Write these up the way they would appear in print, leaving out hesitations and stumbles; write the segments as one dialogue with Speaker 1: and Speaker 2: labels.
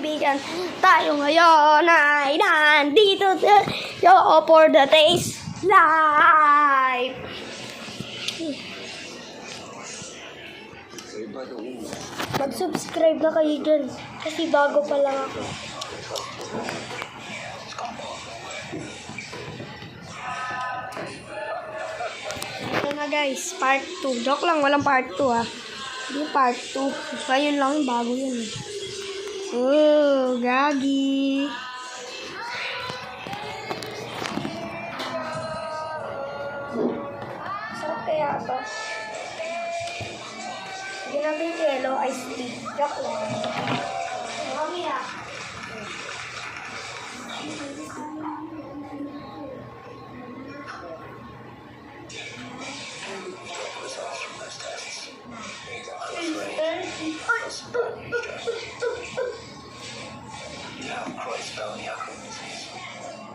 Speaker 1: kaibigan, tayo ngayon ay nandito for the taste live. Mag-subscribe na kayo dyan kasi bago pa lang ako. Ito na guys, part 2. Joke lang, walang part 2 ha. Hindi part 2. Ngayon lang, bago yun. Oh, gagi. Sarap kaya ito. Hindi natin yellow iced tea. Joke lang. Marami na.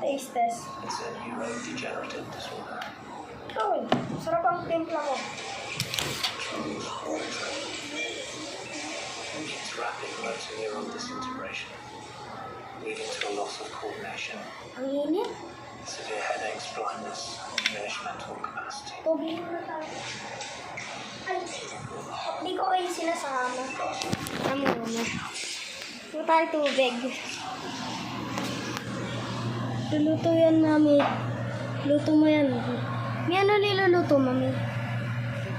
Speaker 1: Taste test.
Speaker 2: It's a neurodegenerative disorder.
Speaker 1: Okay, sarap ang timpla ko.
Speaker 2: It's rapid motor neuron disintegration, leading to a loss of coordination,
Speaker 1: Ang init.
Speaker 2: severe headaches, blindness, and diminished mental capacity.
Speaker 1: Tubig na tayo. Ay, hindi ko kayo sinasama. Ano na? Ito tayo tubig. Luluto yan, mami. Luto mo yan. May ano niluluto, mami?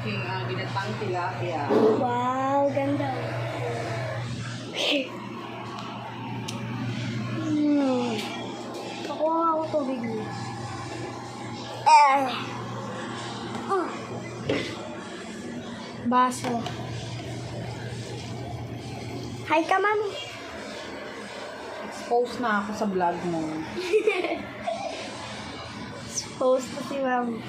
Speaker 3: King ginatang tilapia.
Speaker 1: Wow, ganda. Nakuha nga ako tubig niya. Baso. Hi ka, mami.
Speaker 3: Expose na ako sa vlog mo.
Speaker 1: Post ko si mami.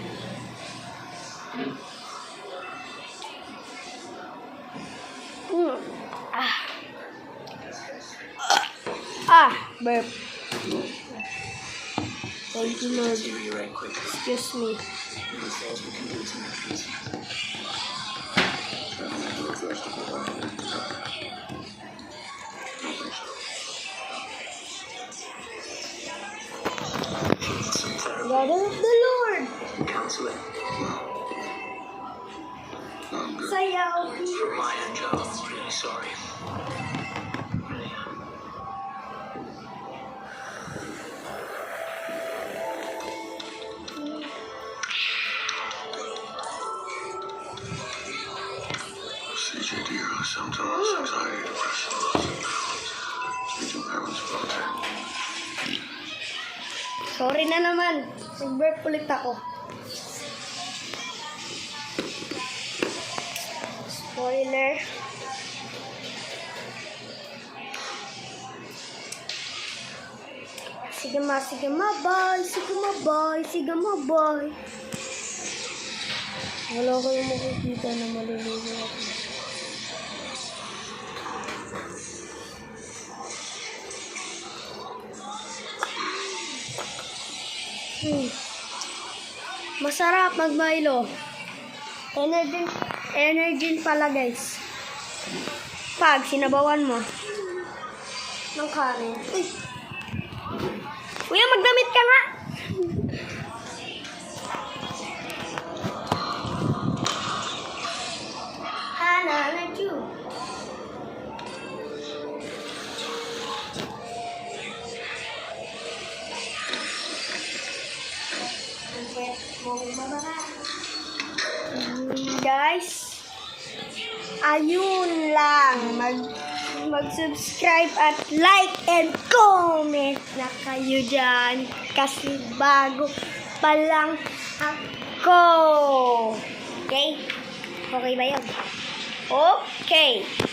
Speaker 1: Burp. Thank you, Lord.
Speaker 2: Deteriorate quickly.
Speaker 1: Excuse me.
Speaker 2: The cells become intermittent.
Speaker 1: God of the Lord.
Speaker 2: Cancel it.
Speaker 1: Sayaw.
Speaker 2: From my end, Joe, I'm really sorry. Really am.
Speaker 4: CJD are symptoms, anxiety, depression, loss of balance, speech impairments, blood.
Speaker 1: Sorry na naman. Nag-burp ulit ako. Spoiler. Sige ma, bye. Sige ma, bye. Sige ma, bye. Wala kayong makikita na maliligo ako. Masarap mag-Milo. Energy pala guys. Pag sinabawan mo ng kanin. Uy. Kuya, magdamit ka nga. Hana, let you. Guys, ayun lang. Mag-subscribe at like and comment na kayo dyan kasi bago pa lang ako. Okay? Okay ba yun? Okay.